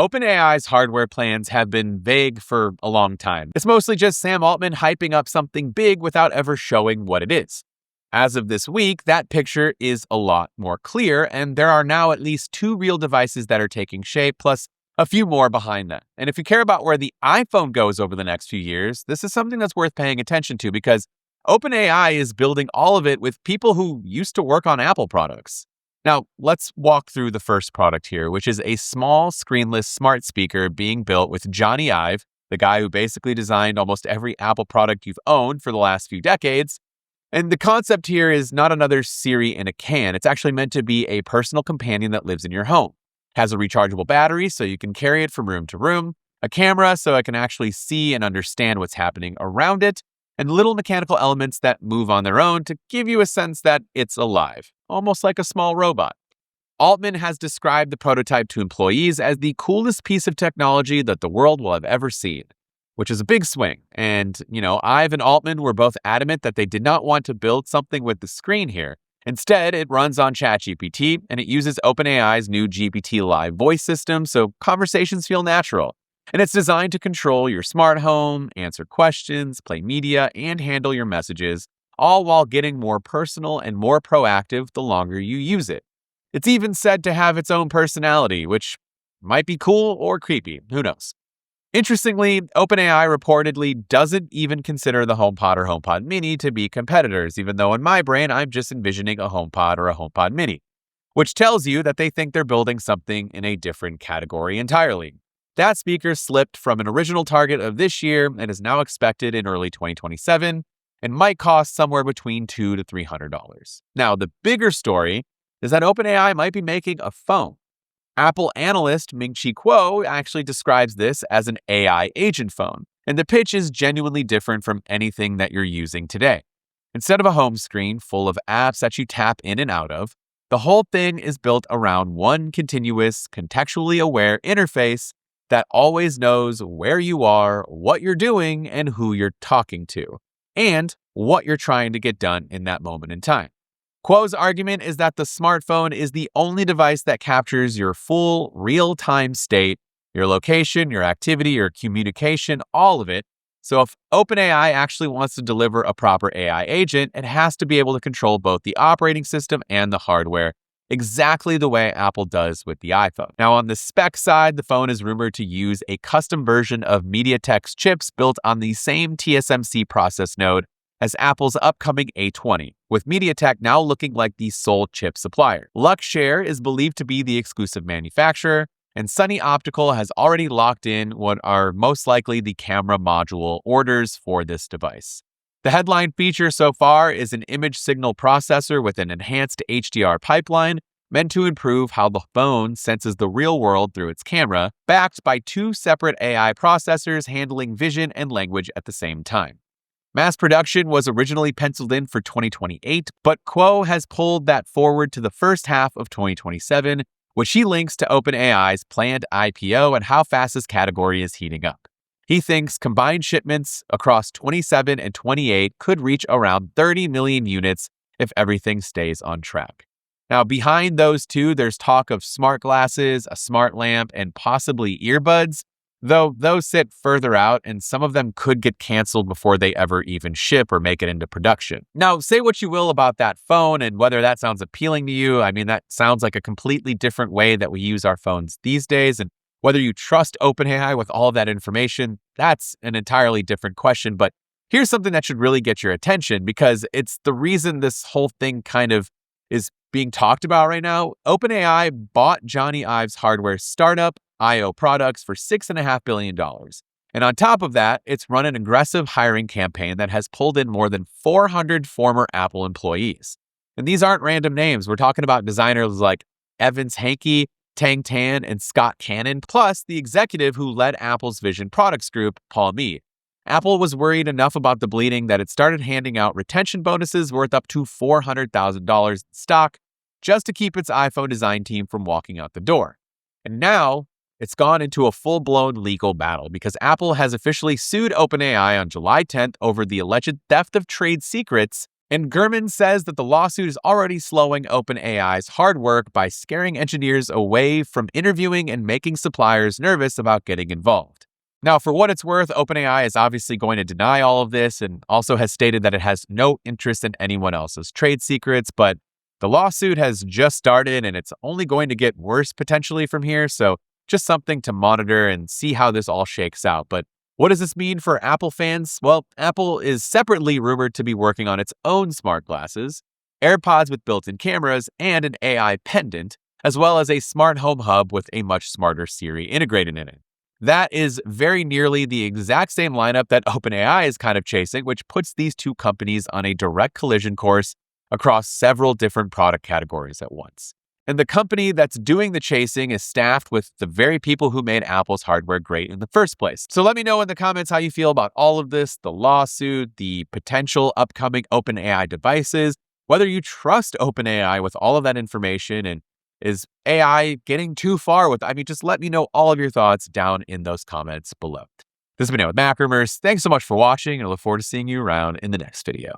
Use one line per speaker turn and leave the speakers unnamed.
OpenAI's hardware plans have been vague for a long time. It's mostly just Sam Altman hyping up something big without ever showing what it is. As of this week, that picture is a lot more clear, and there are now at least 2 real devices that are taking shape, plus a few more behind that. And if you care about where the iPhone goes over the next few years, this is something that's worth paying attention to because OpenAI is building all of it with people who used to work on Apple products. Now, let's walk through the first product here, which is a small screenless smart speaker being built with Jony Ive, the guy who basically designed almost every Apple product you've owned for the last few decades. And the concept here is not another Siri in a can. It's actually meant to be a personal companion that lives in your home. It has a rechargeable battery so you can carry it from room to room, a camera so it can actually see and understand what's happening around it, and little mechanical elements that move on their own to give you a sense that it's alive, almost like a small robot. Altman has described the prototype to employees as the coolest piece of technology that the world will have ever seen, which is a big swing. And, Ive and Altman were both adamant that they did not want to build something with the screen here. Instead, it runs on ChatGPT, and it uses OpenAI's new GPT Live voice system, so conversations feel natural. And it's designed to control your smart home, answer questions, play media, and handle your messages, all while getting more personal and more proactive the longer you use it. It's even said to have its own personality, which might be cool or creepy, who knows. Interestingly, OpenAI reportedly doesn't even consider the HomePod or HomePod Mini to be competitors, even though in my brain I'm just envisioning a HomePod or a HomePod Mini, which tells you that they think they're building something in a different category entirely. That speaker slipped from an original target of this year and is now expected in early 2027 and might cost somewhere between $200 to $300. Now, the bigger story is that OpenAI might be making a phone. Apple analyst Ming-Chi Kuo actually describes this as an AI agent phone, and the pitch is genuinely different from anything that you're using today. Instead of a home screen full of apps that you tap in and out of, the whole thing is built around one continuous, contextually aware interface that always knows where you are, what you're doing, and who you're talking to, and what you're trying to get done in that moment in time. Kuo's argument is that the smartphone is the only device that captures your full, real-time state, your location, your activity, your communication, all of it. So if OpenAI actually wants to deliver a proper AI agent, it has to be able to control both the operating system and the hardware, exactly the way Apple does with the iPhone. Now, on the spec side, the phone is rumored to use a custom version of MediaTek's chips built on the same TSMC process node as Apple's upcoming A20, with MediaTek now looking like the sole chip supplier. Luxshare is believed to be the exclusive manufacturer, and Sunny Optical has already locked in what are most likely the camera module orders for this device. The headline feature so far is an image signal processor with an enhanced HDR pipeline meant to improve how the phone senses the real world through its camera, backed by 2 separate AI processors handling vision and language at the same time. Mass production was originally penciled in for 2028, but Kuo has pulled that forward to the first half of 2027, which he links to OpenAI's planned IPO and how fast this category is heating up. He thinks combined shipments across 27 and 28 could reach around 30 million units if everything stays on track. Now, behind those 2, there's talk of smart glasses, a smart lamp, and possibly earbuds, though those sit further out and some of them could get canceled before they ever even ship or make it into production. Now, say what you will about that phone and whether that sounds appealing to you. I mean, that sounds like a completely different way that we use our phones these days, and whether you trust OpenAI with all of that information, that's an entirely different question. But here's something that should really get your attention because it's the reason this whole thing kind of is being talked about right now. OpenAI bought Jony Ive's hardware startup, IO Products, for $6.5 billion. And on top of that, it's run an aggressive hiring campaign that has pulled in more than 400 former Apple employees. And these aren't random names. We're talking about designers like Evans Hankey, Tang Tan, and Scott Cannon, plus the executive who led Apple's Vision Products Group, Paul Mead. Apple was worried enough about the bleeding that it started handing out retention bonuses worth up to $400,000 in stock just to keep its iPhone design team from walking out the door. And now, it's gone into a full-blown legal battle because Apple has officially sued OpenAI on July 10th over the alleged theft of trade secrets And Gurman says that the lawsuit is already slowing OpenAI's hard work by scaring engineers away from interviewing and making suppliers nervous about getting involved. Now, for what it's worth, OpenAI is obviously going to deny all of this and also has stated that it has no interest in anyone else's trade secrets, but the lawsuit has just started and it's only going to get worse potentially from here, so just something to monitor and see how this all shakes out. But what does this mean for Apple fans? Well, Apple is separately rumored to be working on its own smart glasses, AirPods with built-in cameras, and an AI pendant, as well as a smart home hub with a much smarter Siri integrated in it. That is very nearly the exact same lineup that OpenAI is kind of chasing, which puts these two companies on a direct collision course across several different product categories at once. And the company that's doing the chasing is staffed with the very people who made Apple's hardware great in the first place. So let me know in the comments how you feel about all of this, the lawsuit, the potential upcoming OpenAI devices, whether you trust OpenAI with all of that information, and is AI getting too far with, just let me know all of your thoughts down in those comments below. This has been it with MacRumors. Thanks so much for watching, and I look forward to seeing you around in the next video.